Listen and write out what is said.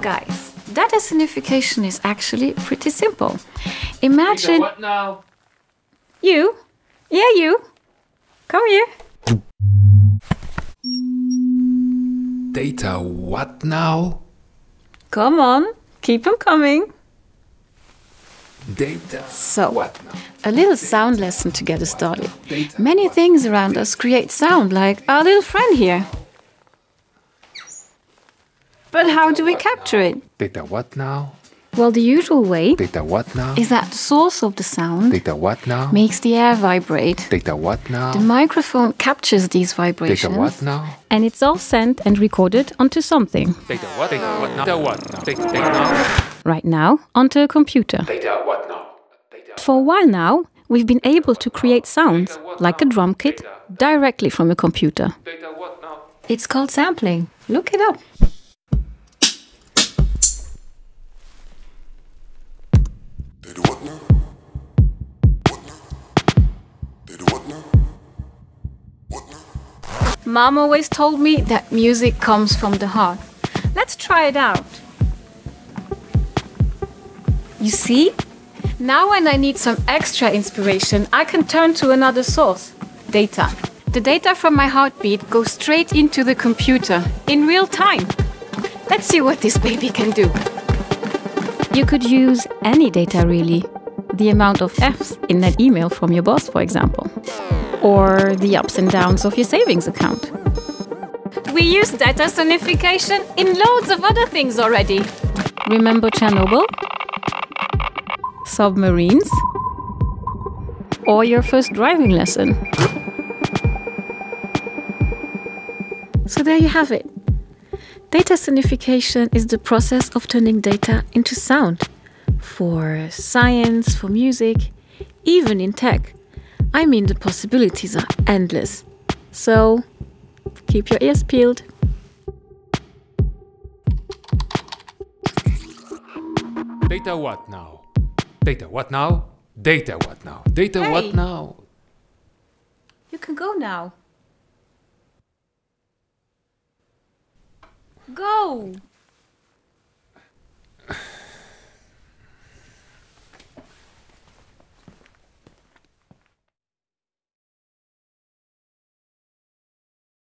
guys, data sonification is actually pretty simple. Imagine... What now? You? Yeah, you. Come here. Data what now? Come on, keep them coming. Data So, what now? a little sound lesson to get us started. Data Many what? things around us create sound, like our little friend here. But how do we capture it? Data what now? Well, the usual way Data what now? is that the source of the sound Data what now? makes the air vibrate. Data what now? The microphone captures these Data vibrations. what now? And it's all sent and recorded onto something. Data what? Data what now? Data what now? Data now? Right now, onto a computer. Data what now? Data For a while now, we've been able to create sounds, like a drum kit, directly from a computer. Data what now? It's called sampling. Look it up. They do what now? What now? They do what now? What now? Mom always told me that music comes from the heart. Let's try it out. You see? Now when I need some extra inspiration, I can turn to another source, data. The data from my heartbeat goes straight into the computer, in real time. Let's see what this baby can do. You could use any data really. The amount of F's in that email from your boss, for example. Or the ups and downs of your savings account. We use data sonification in loads of other things already. Remember Chernobyl? Submarines? Or your first driving lesson? So there you have it. Data sonification is the process of turning data into sound. For science, for music, even in tech. I mean, the possibilities are endless. So, keep your ears peeled. Data what now? Data what now? Data what now? Data Hey. what now? You can go now. Go!